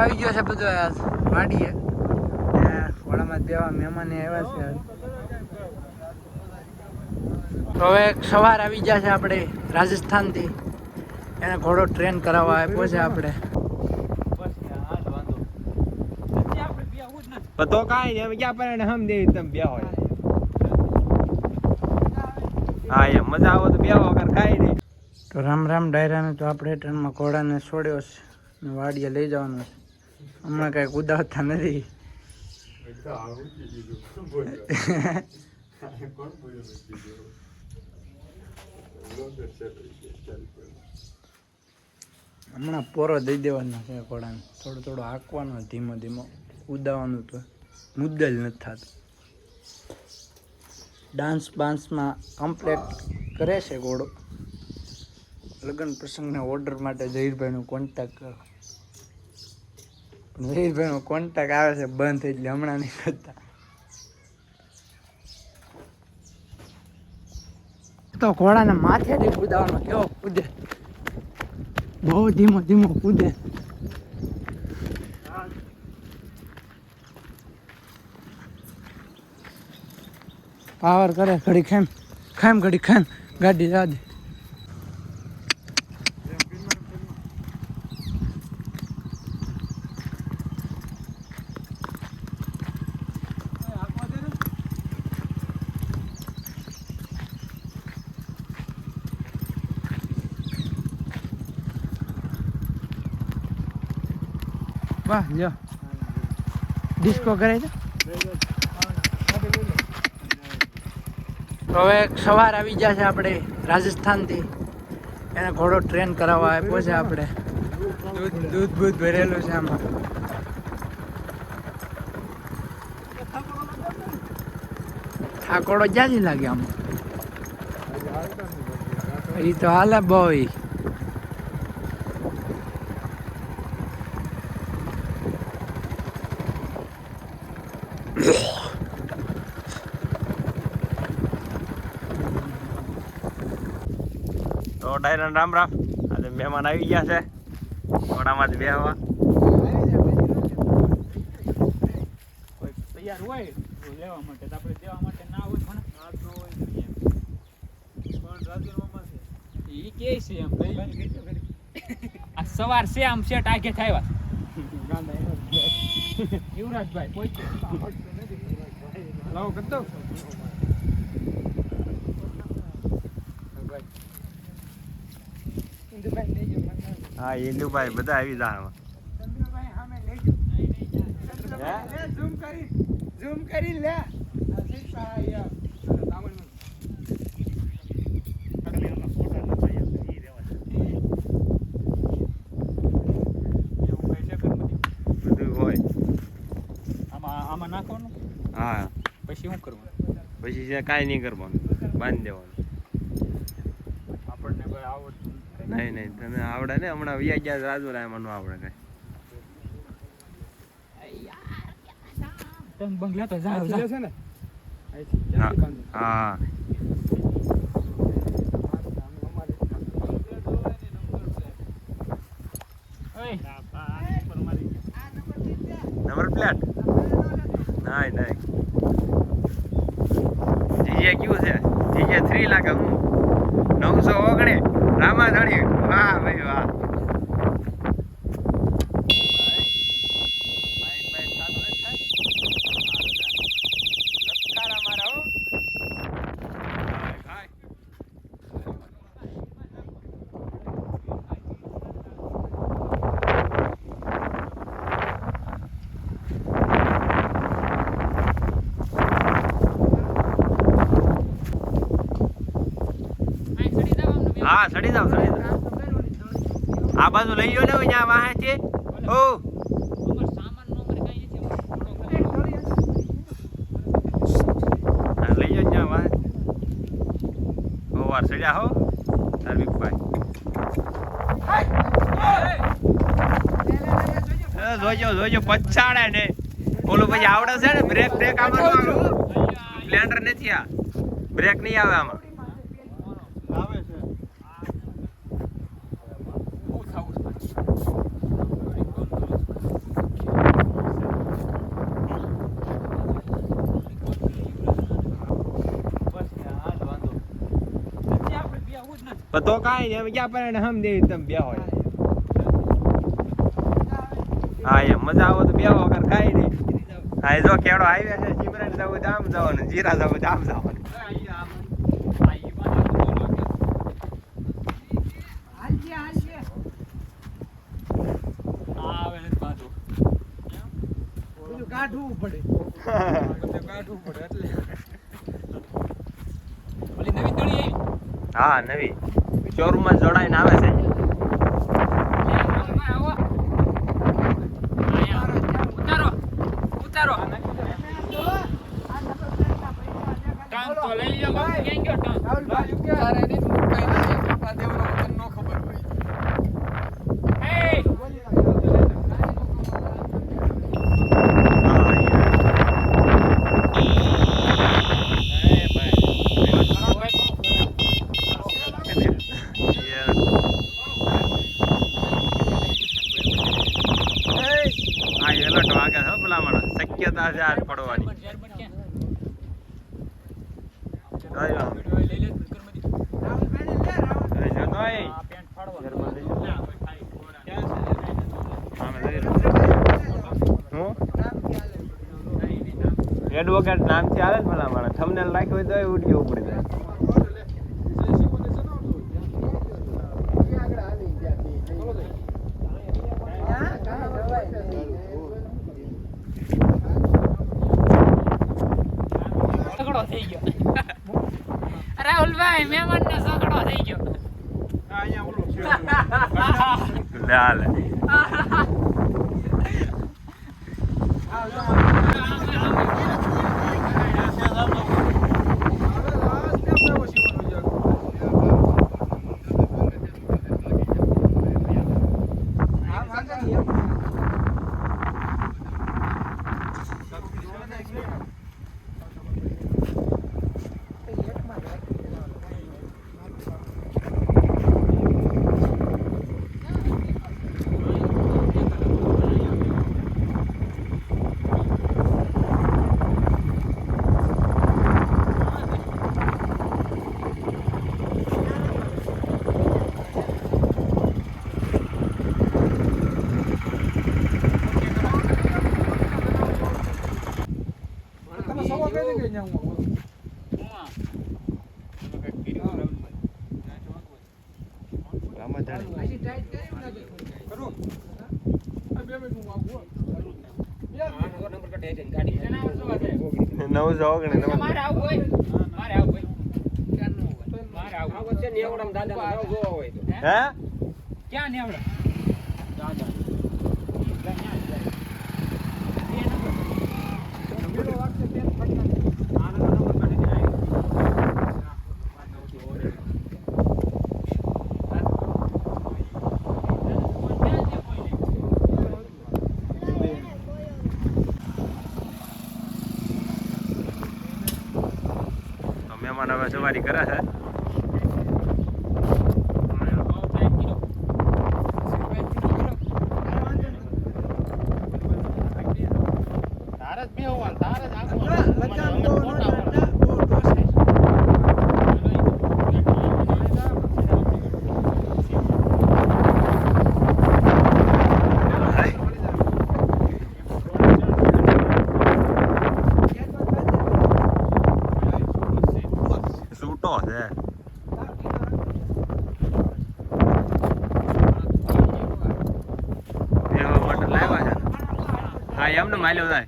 આવી ગયો છે બધો વાડીએ ઘોડામાં દેવા મહેમાન આવ્યા છે. તો હવે સવાર આવી ગયા છે આપણે રાજસ્થાનથી. એને ઘોડો ટ્રેન કરાવવા આપ્યો છે આપણે. તો કાંઈ નહીં, ક્યાં પર હમ દેવી તમે બે હોય. હા એમ મજા આવો તો બે વગર કાંઈ નહીં. તો રામ રામ ડાયરાને તો આપણે ટ્રેનમાં ઘોડાને છોડ્યો છે ને વાડીએ લઈ જવાનો છે. હમણાં કાંઈ કુદાવતા નથી. હમણાં પોરો દઈ દેવાનો છે ઘોડાને. થોડું થોડું હાંકવાનો ધીમો ધીમો. ઉદાવાનું તો મુદ્દલ નથી થતું. ડાન્સ બાન્સમાં કમ્પ્લેટ કરે છે ઘોડો. લગ્ન પ્રસંગના ઓર્ડર માટે જહીરભાઈનો કોન્ટેક્ટ કરો. જહીરભાઈનો કોન્ટેક્ટ આવે છે બંધ એટલે હમણાં નહીં કરતા. તો ઘોડાને માથેથી કૂદાવાનો કેવો કૂદે, બહુ ધીમો ધીમો કૂદે. પાવર કરે ઘડી ખેમ ઘડી ખેમ ગાડી જા દે. વાહ લ્યો ડિસ્કો કરે છે. તો હવે સવાર આવી ગયા છે આપણે રાજસ્થાનથી. એને ઘોડો ટ્રેન કરાવવા આપ્યો છે આપણે. દૂધ બૂધ ભરેલું છે આમાં. ઠાકોડો ક્યાંથી લાગે આમાં? એ તો હાલે બહુ. તો ડાયરા રામ રામ. આજે મહેમાન આવી ગયા છે ઘોડામાં જ બેહવા. કોઈ તૈયાર હોય તો લેવા માટે, આપણે દેવા માટે ના હોય પણ આ તો હોય પણ રાજુરમાં છે ઈ કે છે એમ આ સવાર છે આમ સેટ આગે થાયવા યુવરાજભાઈ કોઈ લાવો કર દો. હા ઇન્દુભાઈ બધા આવી જા. ઝૂમ કરી લે. બધું હોય આમાં નાખવાનું. હા પછી શું કરવાનું? પછી છે કાંઈ નહીં કરવાનું, બાંધી દેવાનું. આપણને કોઈ આવડતું નહીં નહીં તને આવડે ને. હમણાં વ્યા ગયા રાજુરા એમાં ન આવડે કઈ. તમે બંગલા તો જાવ છે ને. હા નંબર પ્લેટ નહીં નહીં. જીજે કયું છે? જીજે 3 લાખ. હું 919 રામાધણી. વાહ ભાઈ વાહ. હા સડી જાવ સડી જાવ. આ બાજુ લઈ ગયો ને અહીંયા વાહે છે. ઓ લઈ ગયો ત્યાં વાહે. ઓ વાર સડ્યા હો ધાર્મિકભાઈ. જોજો જોજો પછાડે ને. ઓલું પછી આવડે છે ને બ્રેક બ્રેક આમાં સ્પ્લેન્ડર નથી. આ બ્રેક નહીં આવે આમાં. તો કાંઈ નહીં, અમે ક્યાં પડે હમ દેવી તમે બે હોય. હા એમ મજા આવે તો બે વગર કાંઈ નહીં. હા એ જો કેળો આવ્યા છે, ચીમરાને જવું તો આમ જવાનું, જીરા જવું તો આમ જવાનું. કાઢવું પડે એટલે ઓલી નવી દોડી આવી. હા નવી શોરૂમમાં જોડાઈને આવે છે. ઉતારો ટાંગ તો લઈ લો બાપુ, ક્યાં ગયો ટાંગ? તારે નહીં મુકાઈ જાય પપ્પા દેવનો વતન નો ખબર હોય. એ હા એલર્ટ વાગે છે ભલામણ, શક્યતા છે આજ પડવાની. લઈ લે એડવોકેટ નામથી આવે ને ભલામણ, થંબનેલ રાખ્યું હોય તો ઉડી ઉપડી જાય. ઝઘડો થઈ ગયો. રાહુલભાઈ મહેમાનનો ઝઘડો થઈ ગયો. લે નવ જોગણી મારે આવું હોય, મારે આવું હોય, મારે આવું છે ને એવડમ દાદા જોવા હોય તો હે ક્યાં ને આવડે દાદા મહેમાન હવે સવારી કરે છે. સૂટો છે. એવા માટે લાવ્યા છે. હા એમને માલ્યો જાય.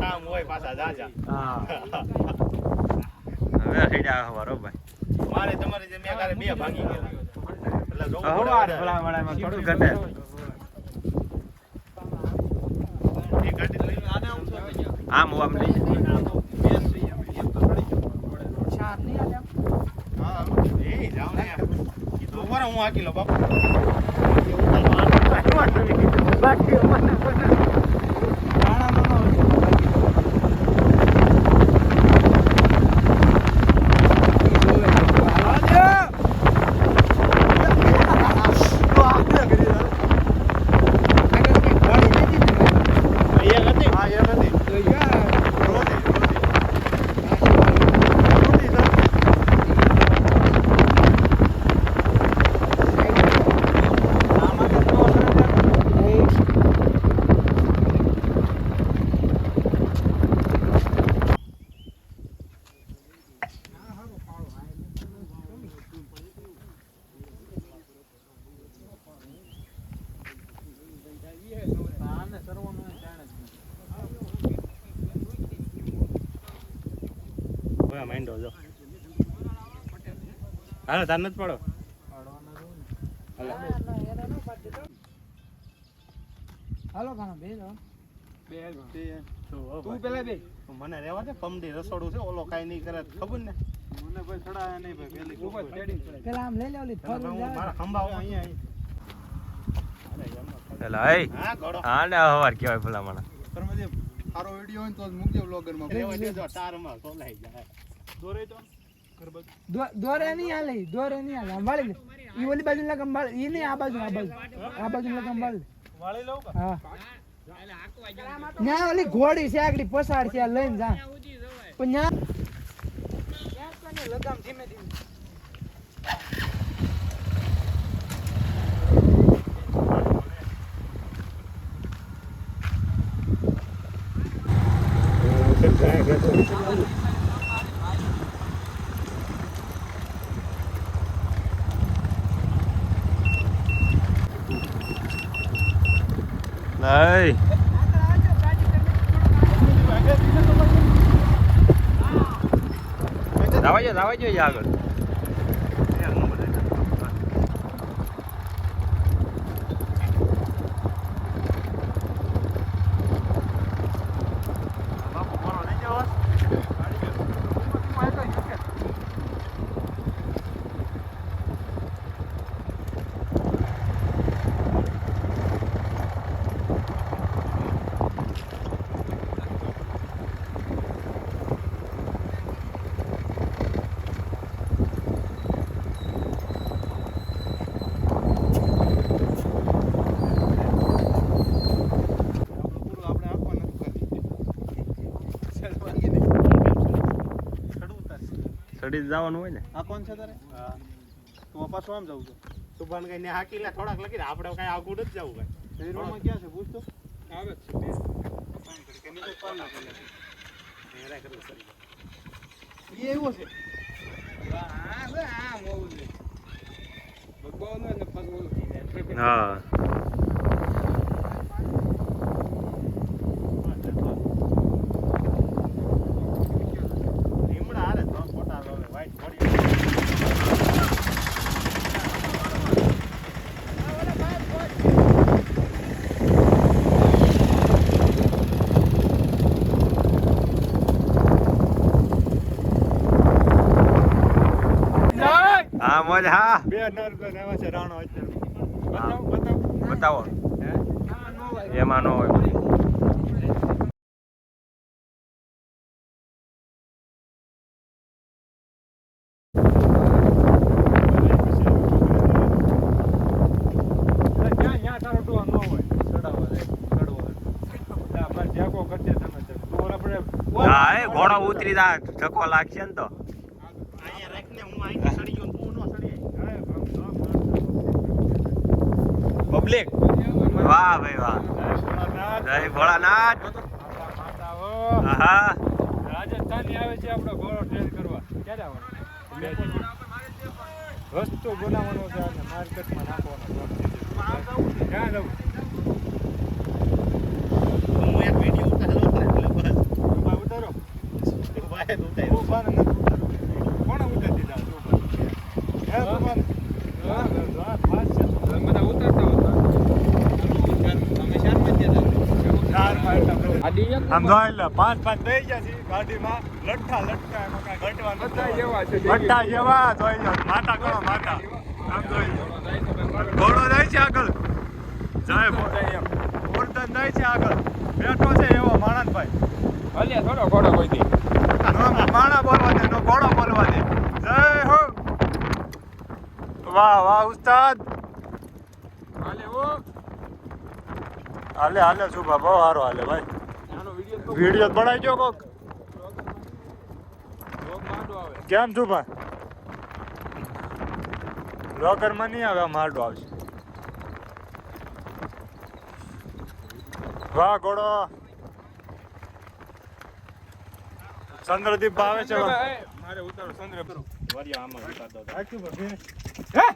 કામ હોય પાછા જાજા. હા હવે હેડ્યા હવારો ભાઈ. મારે તમારી જે મેં કાલે બે ભાગી ગયેલા. એટલે જોવું હવાર પડે. ભલામણામાં થોડું ઘટે. એ ગાડી લઈને આને આવું છો કે આમ આમ લઈ ચાર નહીં આલે હા એ જાવ ને ઈ તો ઉપર હું હાકી લો બાપુ. બાકી માંડો જો હાલો તાર નથી પડો હાલો કાના બે જાઓ. તું પેલા બે મને રહેવા દે પમડી રસોડું છે ઓલો કાઈ નહીં કરે ખબર ને મને કોઈ ચડાયા નહીં ભાઈ પેલી ઉપર ચડી પેલા આમ લઈ લે ઓલી ફરું મારા ખંભા અહીંયા પેલા એ હા ગોળો હા ને હવાર કેવાય ભલા મને પરમદેવ સારો વિડિયો હોય ને તો જ મૂકજો વ્લોગર માં રહેવા દેજો તારમાં સોલાઈ જાય દોરે તો કરબત દોરે નહીં હાલે દોરે નહીં હાલે સંભાળી લે ઈ ઓલી બાજુ લગમ સંભાળ ઈ નહીં આ બાજુ લગમ સંભાળ વાળી લઉં કે હા ન્યા ઓલી ઘોડી છે આગળ પસાડ છે આ લઈને જા પણ ન્યા લગામ ધીમે ધીમે નહીં જવા જો આગળ ચડી જવાનું હોય ને આ કોણ છે તારે હા તું પાછું આમ જાઉં છું સુભાન કઈ ને હાકીલા થોડાક લખી દે આપણે કઈ આગળ જ જવું કઈ એ રોડમાં ક્યાં છે પૂછ તો આવે જ છે કે નીચે પાલ ના કરે હેરા કરું સર એ એવો છે હા બે આ મોવું છે ભગવાન ને ફસવું હા લીમડા હારે તો ફોટા રોલે વાઈટ પડી હા મોજ હા બે નર એવા છે રાણો અત્યારે હા. બતાવ બતાવો હે આ નો હોય એમાં ન હોય ત્યાં તારો ડોહ ન હોય ચડાવવા દે ચડવા દે બસ જેકો કરજે તમે ડોર આપણે હા એ ઘોડો ઉતરી જા ધક્કો લાગશે ને તો અહીંયા રાખને હું અહીં સડી ગયો તું નો સડી પબ્લિક વાહ ભાઈ વાહ જય ભોળાનાથ હા રાજસ્થાની આવે છે આપણો ઘોડો ટ્રેન કરવા ક્યારે આવવાનું રસ્તો બનાવવાનો છે અને માર્કેટમાં નાખવાનો ક્યાં જવું હું એક વિડિયો ઉતારો ને એટલે બસ ઉભા ઉતારો વાય ઉતારો ઉભા ને નથી ઉતારો કોણે ઉતારી દીધા હે ભગવાન હા પાસ છે બધા ઉતારતા હતા અમે ચારમાં જ જતા આમ જો એટલે પાંચ દઈ ગયા છે ગાડીમાં લઠ્ઠા એમાં કાંઈ ઘટવા નથી. લઠ્ઠા જેવા જોઈ જાઓ. માતા ગણો માતા આમ જોઈ જાઓ. ઘોડો જાય છે આગળ જાય ગોરધન જાય છે આગળ બેઠો છે એવો માણસભાઈ અલ્યા થોડો ઘોડો કોઈ દી માણા બોલવા દે નો ઘોડો બોલવા દે જય હો વાહ વાહ ઉસ્તાદ હાલે ઓ હાલે હાલે શુભા બહુ સારો હાલે ભાઈ આનો વિડિયો વિડીયો બનાવી જો કોક લોક માંડો આવે કેમ શુભા લોકરમાં નહીં આવે મારડો આવશે વાહ ઘોડો ચંદ્રદીપ આવે છે મારે ઉતારો સંદ્ર વરિયા આમાં ઉતાર દો આખી બધી હે